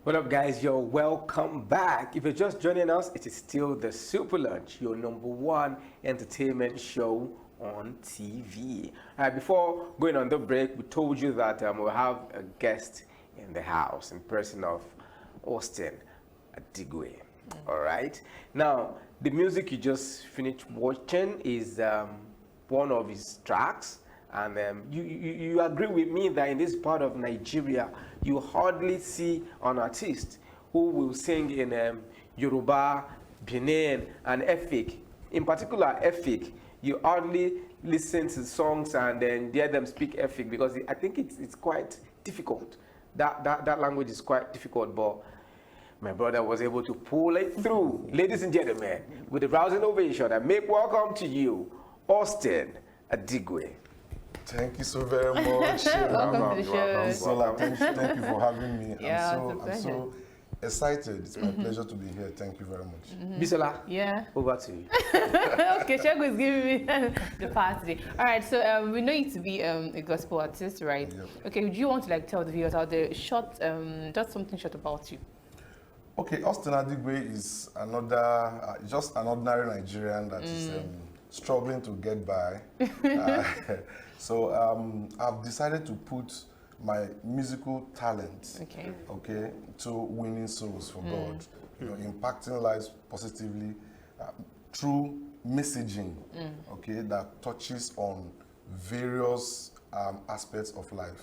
What up, guys? You're welcome back. If you're just joining us, it is still the Superlunch, your #1 entertainment show on TV. Before going on the break, we told you that we'll have a guest in the house in person of Austin Adigwe. All right. Now, the music you just finished watching is one of his tracks. And you agree with me that in this part of Nigeria, you hardly see an artist who will sing in Yoruba, Benin, and Efik. In particular, Efik, you hardly listen to songs and then hear them speak Efik because I think it's quite difficult. That language is quite difficult, but my brother was able to pull it through. Ladies and gentlemen, with a rousing ovation, I make welcome to you, Austin Adigwe. Thank you so very much. Welcome to the show. Sola, thank you for having me. Yeah, I'm so excited. It's my pleasure to be here. Thank you very much. Bisola, Yeah. over to you. Okay, Shego is giving me the pass today. All right, so we know you to be a gospel artist, right? Yep. Okay, do you want to tell the viewers out there short, just something short about you? Okay, Austin Adigwe is another, just an ordinary Nigerian that is struggling to get by. So I've decided to put my musical talent, okay, to winning souls for God, impacting lives positively through messaging, okay, that touches on various aspects of life.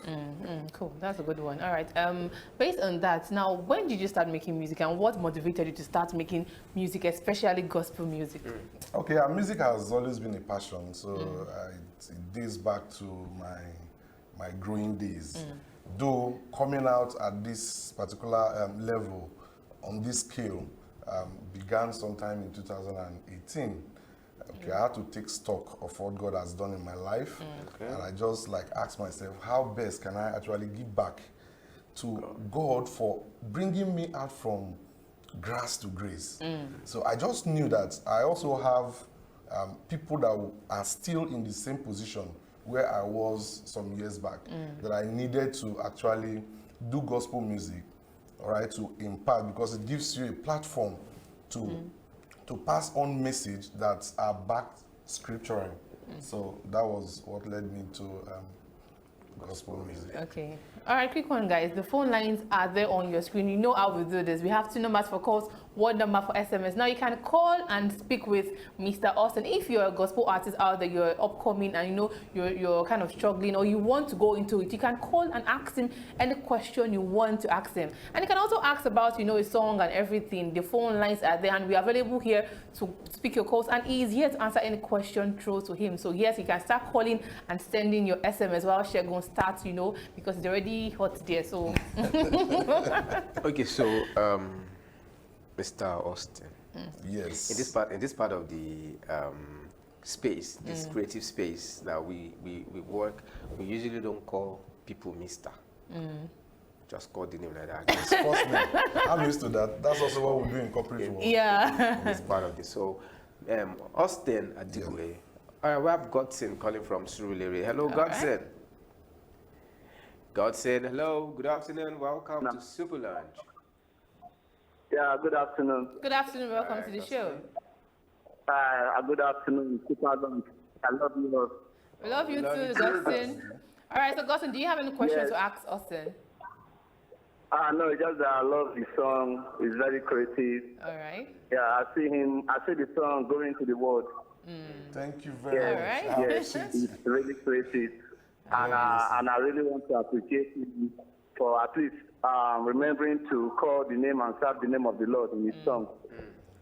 Cool, that's a good one. All right, based on that, now, when did you start making music and what motivated you to start making music, especially gospel music? Okay, music has always been a passion, so it dates back to my growing days. Though coming out at this particular level, on this scale, began sometime in 2018. Okay, I had to take stock of what God has done in my life, and I just asked myself, how best can I actually give back to God for bringing me out from grass to grace? So I just knew that I also have people that are still in the same position where I was some years back, that I needed to actually do gospel music, all right, to impact, because it gives you a platform to pass on message that are backed scripturally. So that was what led me to gospel music. Okay. All right, quick one, guys. The phone lines are there on your screen. You know how we do this. We have 2 numbers for calls, 1 number for SMS. Now you can call and speak with Mr. Austin. If you're a gospel artist out there, you're upcoming and you know you're kind of struggling or you want to go into it, you can call and ask him any question you want to ask him. And you can also ask about, a song and everything. The phone lines are there and we are available here to speak your calls, and he is here to answer any question through to him. So yes, you can start calling and sending your SMS while Shegun starts, because it's already hot there. So Okay, so Mr. Austin. Yes. In this part of the space, this creative space that we work, we usually don't call people Mr. Just call the name like that. It's first name. I'm used to that. That's also what we do in corporate world. yeah. This part of this. So, Austin Adigwe. All right, we have Godson calling from Surulere. Hello, Godson. Godson, hello. Good afternoon. Welcome to Superlunch. Yeah, good afternoon. Good afternoon. Welcome to the show. Good afternoon, Superlunch. I love you all. We love you too, Godson. All right, so Godson, do you have any questions to ask Austin? No, it's just that I love the song. It's very creative. All right. Yeah, I see the song going to the world. Thank you very much. Right. I Yes, appreciate it. it's really creative. And I really want to appreciate you for at least remembering to call the name and serve the name of the Lord in his song.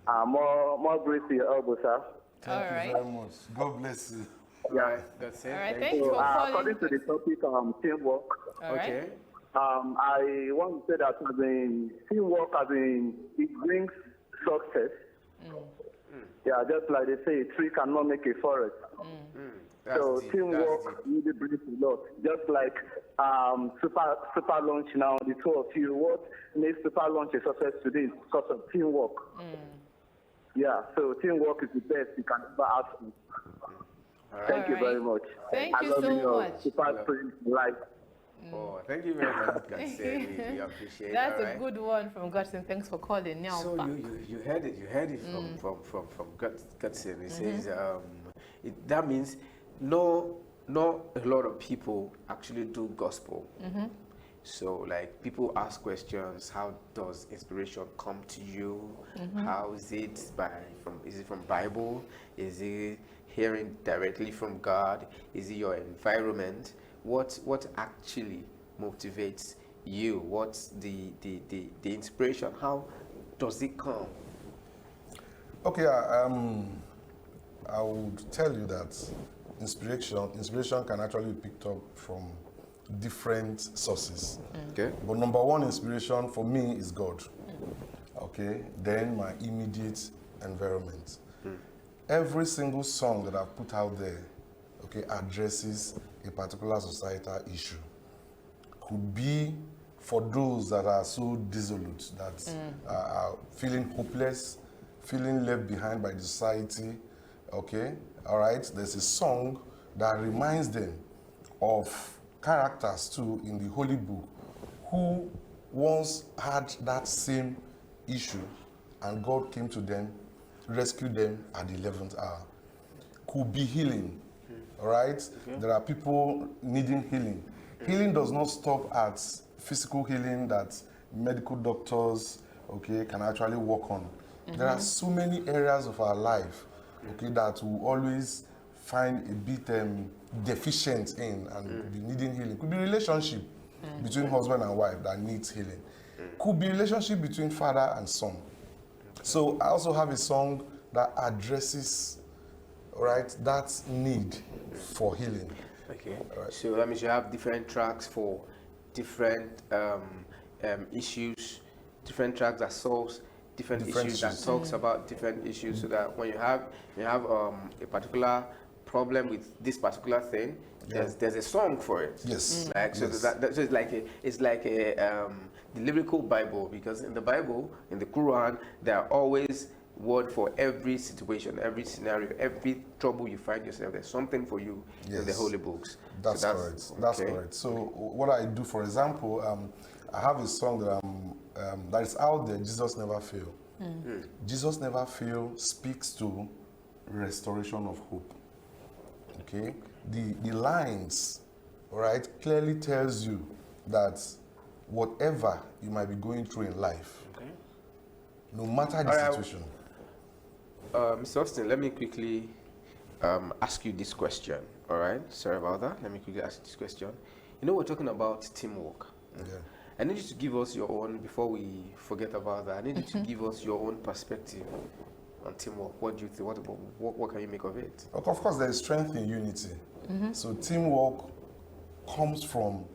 More grace to your elbow, sir. Thank All right. you very much. God bless you. Yeah. That's it. All right, Thank thank you. you for calling. According to the topic, teamwork. All right. Okay. I want to say that teamwork, it brings success. Yeah, just like they say, a tree cannot make a forest. So teamwork really brings a lot. Just like Superlunch now, the two of you, what makes Superlunch a success today is because of teamwork. Yeah, so teamwork is the best you can ever ask for. Thank you very much. Thank I you love so you all. much. Superscreen life. Oh, thank you very much, Godson. We appreciate it. That's all a right? good one from Godson. Thanks for calling. Now, So back. you heard it from Godson. It says that means no a lot of people actually do gospel. So like people ask questions, how does inspiration come to you? How is it is it from Bible? Is it hearing directly from God? Is it your environment? What actually motivates you? What's the inspiration? How does it come? Okay, I would tell you that inspiration can actually be picked up from different sources. Okay. But number one inspiration for me is God. Okay, then my immediate environment. Every single song that I've put out there, okay, addresses a particular societal issue. Could be for those that are so dissolute, that are feeling hopeless, feeling left behind by the society. Okay, all right. There's a song that reminds them of characters too in the Holy Book who once had that same issue, and God came to them, rescued them at the 11th hour. Could be healing. All right. There are people needing healing. Healing does not stop at physical healing that medical doctors, okay, can actually work on. There are so many areas of our life, okay, that we always find a bit deficient in and be needing healing. Could be relationship between husband and wife that needs healing. Could be relationship between father and son. So I also have a song that addresses, right, that need for healing. Okay. Right. So that means you have different tracks for different issues, different tracks that solves different issues, that talks about different issues, so that when you have a particular problem with this particular thing, there's a song for it. Yes. Like so Yes. so it's like a the lyrical Bible, because in the Bible, in the Quran, there are always word for every situation, every scenario, every trouble you find yourself. There's something for you in the Yes. holy books. That's So correct. That's okay. correct. So what I do, for example, I have a song that is out there. Jesus Never Fail. Jesus Never Fail speaks to restoration of hope. Okay, the lines, right, clearly tells you that whatever you might be going through in life, no matter the All right. situation. Mr. Austin, let me quickly ask you this question. All right, sorry about that. Let me quickly ask you this question. You know, we're talking about teamwork. Yeah. I need you to give us your own, before we forget about that, I need you to give us your own perspective on teamwork. What do you think? What can you make of it? Of course, there is strength in unity. So teamwork comes from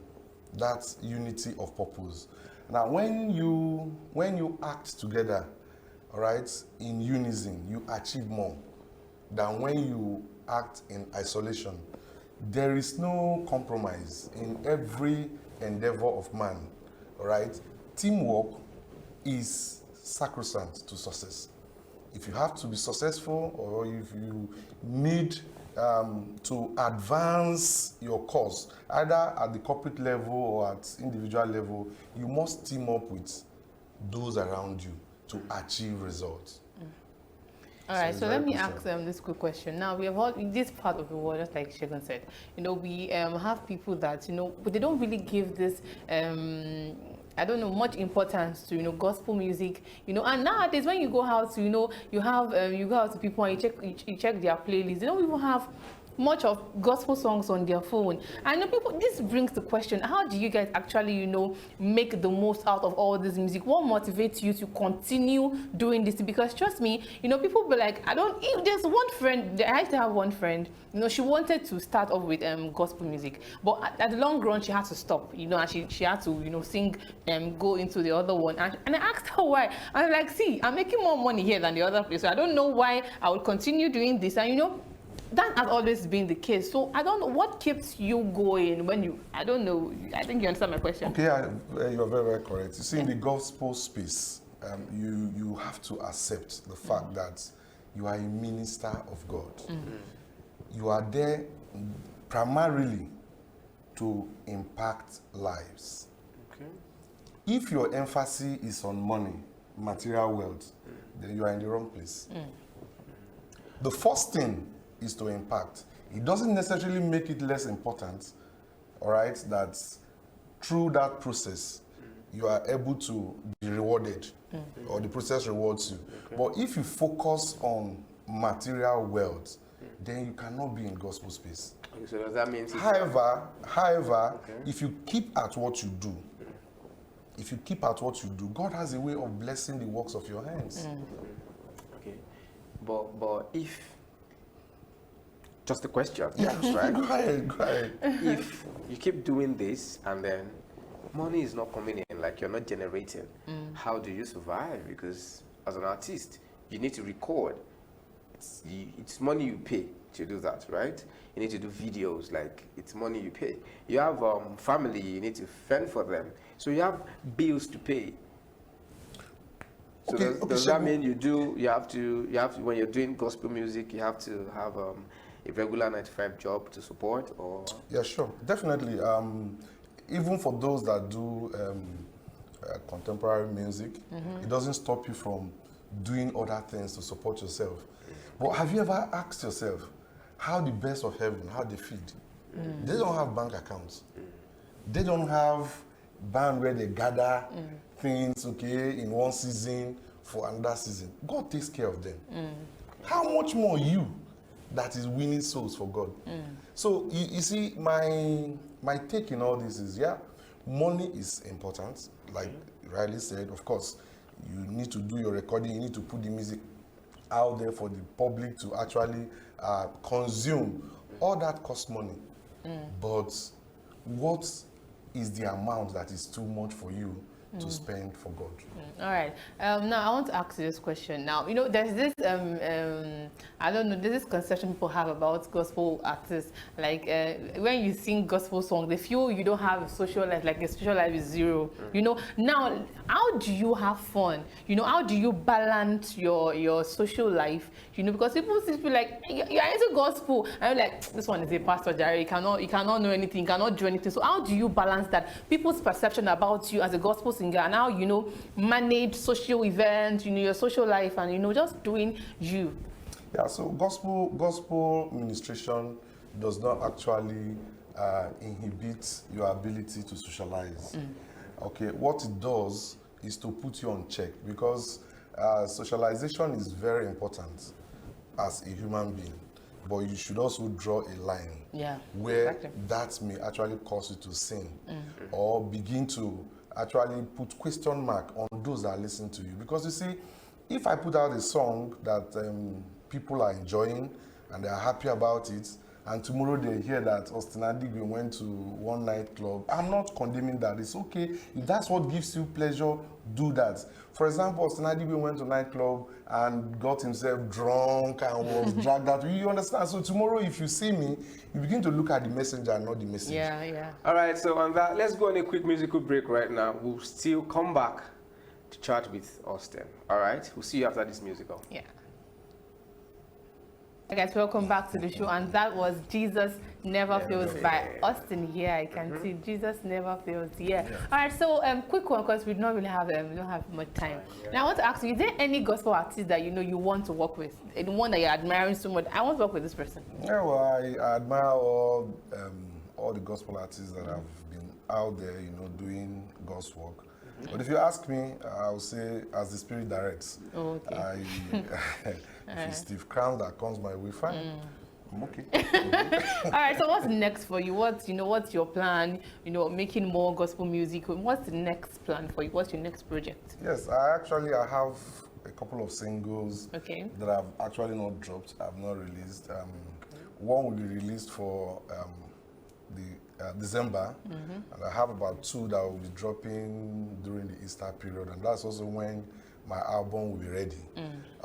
that unity of purpose. Now, when you act together, all right, in unison, you achieve more than when you act in isolation. There is no compromise in every endeavor of man, all right? Teamwork is sacrosanct to success. If you have to be successful, or if you need to advance your cause, either at the corporate level or at individual level, you must team up with those around you to achieve results. All right, it's so very let me crucial. ask this quick question. Now, we have all, in this part of the world, just like Shegun said, you know, we have people that, you know, but they don't really give this, I don't know, much importance to, you know, gospel music, you know, and nowadays when you go out, you know, you have, you go out to people and you check their playlists, they don't even have much of gospel songs on their phone. And you know, people, this brings the question, how do you guys actually, you know, make the most out of all this music? What motivates you to continue doing this? Because trust me, you know, people be like, if there's one friend, I used to have one friend, you know, she wanted to start off with gospel music, but at the long run she had to stop, you know, and she had to, you know, sing and go into the other one. And I asked her why. I'm like, see, I'm making more money here than the other place, so I don't know why I would continue doing this. And you know, that has always been the case. So I don't know what keeps you going when you, I don't know, I think you understand my question. Okay, you're very, very correct. You see, in the gospel space, you have to accept the fact that you are a minister of God. You are there primarily to impact lives. Okay. If your emphasis is on money, material wealth, then you are in the wrong place. The first thing is to impact. It doesn't necessarily make it less important, all right, that through that process, you are able to be rewarded, or the process rewards you. Okay. But if you focus on material wealth, then you cannot be in gospel space. Okay, so does that mean? However, okay, if you keep at what you do, God has a way of blessing the works of your hands. Okay, but if, just a question, Yeah, right? Go ahead. If you keep doing this and then money is not coming in, like you're not generating, how do you survive? Because as an artist, you need to record. It's money you pay to do that, right? You need to do videos, like it's money you pay. You have family, you need to fend for them. So you have bills to pay. So does that mean you have to, when you're doing gospel music, you have to have a regular 9-to-5 job to support, or? Yeah, sure, definitely. Even for those that do contemporary music, it doesn't stop you from doing other things to support yourself. But have you ever asked yourself how the birds of heaven, how they feed? They don't have bank accounts. They don't have band where they gather things, okay, in one season for another season. God takes care of them. How much more you that is winning souls for God? So you see, my take in all this is, yeah, money is important, like rightly said. Of course, you need to do your recording, you need to put the music out there for the public to actually consume. All that costs money. But what is the amount that is too much for you to spend for God? All right. Now I want to ask you this question. Now, you know, there's this I don't know, there's this conception people have about gospel artists. Like when you sing gospel songs, they feel you don't have a social life, like a social life is zero. You know, now how do you have fun? You know, how do you balance your social life? You know, because people seem to be like, you're into gospel, and I'm like, this one is a pastor, Jerry. You cannot know anything, you cannot do anything. So how do you balance that? People's perception about you as a gospel singer, and how, you know, manage social events, you know, your social life, and, you know, just doing you. Yeah, so gospel ministration does not actually inhibit your ability to socialize. Okay, what it does is to put you on check, because socialization is very important as a human being, but you should also draw a line where that may actually cause you to sin or begin to actually put question mark on those that are listening to you. Because you see, if I put out a song that people are enjoying and they are happy about it, and tomorrow they hear that Austin Adigwe went to one nightclub, I'm not condemning that. It's okay. If that's what gives you pleasure, do that. For example, Austin Adigwe went to a nightclub and got himself drunk and was dragged out. You understand? So tomorrow, if you see me, you begin to look at the messenger, not the message. Yeah. All right, so on that, let's go on a quick musical break right now. We'll still come back to chat with Austin. All right? We'll see you after this musical. Yeah. Hey guys, welcome back to the show, and that was Jesus Never Fails by Austin here. I can see Jesus Never Fails here. All right, so quick one, because we don't have much time. Now I want to ask you, is there any gospel artist that you know you want to work with, the one that you're admiring so much? I want to work with this person. Yeah, well, I admire all the gospel artists that have been out there, you know, doing God's work. But if you ask me, I will say, as the Spirit directs. Oh, okay. If it's Steve Crown that comes my way, fine. I'm okay. All right, so what's next for you? What's your plan? You know, making more gospel music. What's the next plan for you? What's your next project? Yes, I have a couple of singles that I've actually not dropped. I've not released. One will be released for December, and I have about 2 that will be dropping during the Easter period, and that's also when my album will be ready.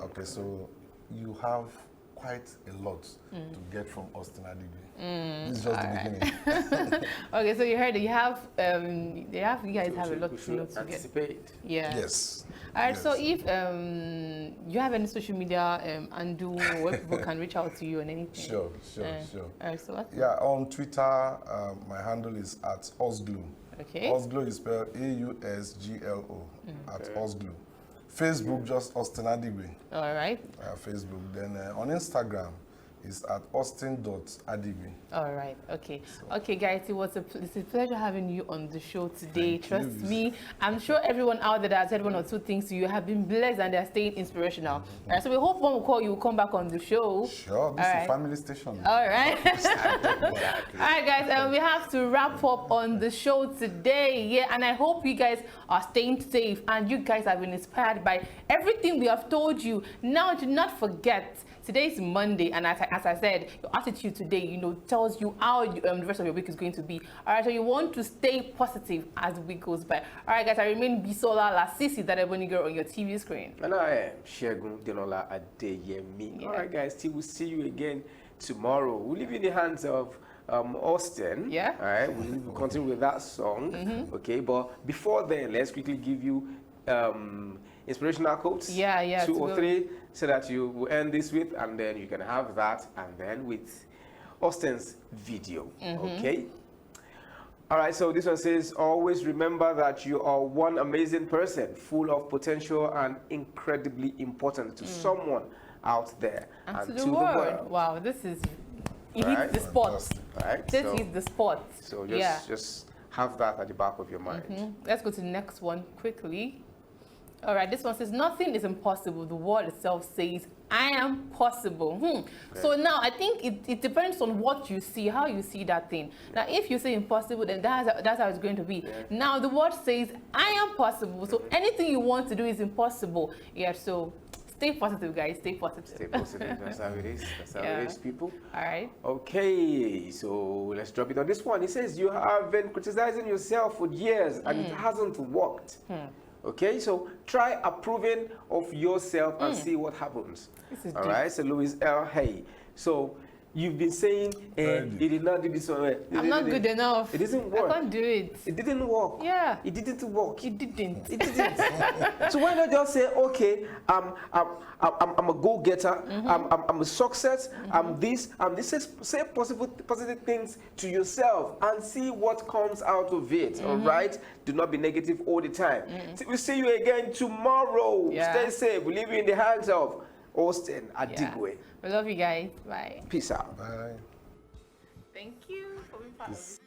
Okay, so you have quite a lot to get from Austin Adigwe. This is just the beginning. Okay, so you heard it. You guys have a lot to anticipate. Yeah. Yes. All right. Yes. So if do you have any social media where people can reach out to you and anything? Sure. So Yeah, on Twitter, my handle is at Osglo. okay. Osglo is spelled AUSGLO at Osglo. Facebook, just Austin Adigwe. All right. Facebook. Then on Instagram is at austin.adigwe. All right. Okay. Okay, guys. It's a pleasure having you on the show today. Trust me. I'm sure everyone out there that has said one or two things to you have been blessed and they're staying inspirational. All right. So we hope one will call you, will come back on the show. Sure. This is a family station. All right. All right, guys. We have to wrap up on the show today. Yeah. And I hope you guys are staying safe and you guys have been inspired by everything we have told you. Now, do not forget, today is Monday, and as I said, your attitude today, tells you how the rest of your week is going to be. All right, so you want to stay positive as the week goes by. All right, guys, I remain Bisola Lasisi, that ebony girl on your TV screen. And I am Shegun Denola Adeyemi. All right, guys, till we see you again tomorrow. We'll leave you in the hands of Austin. Yeah. All right, we'll continue with that song. Okay, but before then, let's quickly give you inspirational quotes. Yeah. 2 or 3, so that you will end this with, and then you can have that, and then with Austin's video. Okay. All right. So this one says, always remember that you are one amazing person, full of potential and incredibly important to someone out there and to the world. Wow, this is hits the spot. Right. This is the spot. So just have that at the back of your mind. Let's go to the next one quickly. All right, this one says, nothing is impossible. The word itself says, I am possible. Okay. So now I think it depends on what you see, how you see that thing. Now, if you say impossible, then that's how it's going to be. Yeah. Now, the word says, I am possible. So anything you want to do is impossible. Yeah, so stay positive, guys. Stay positive. Stay positive. That's how it is. That's how it is, people. All right. Okay, so let's drop it on this one. It says, you have been criticizing yourself for years and it hasn't worked. Okay, so try approving of yourself and see what happens. All right, so Louis L. Hay. So you've been saying, he did not do this one. I'm not good enough. It didn't work. I can't do it. It didn't work. Yeah. It didn't work. It didn't. It didn't. So why not just say, okay, I'm a go-getter. I'm a success. I'm this. Say positive things to yourself and see what comes out of it. All right. Do not be negative all the time. We'll see you again tomorrow. Yeah. Stay safe. We leave you in the hands of Austin Adigwe. We love you guys. Bye. Peace out. Bye. Thank you for being part of it.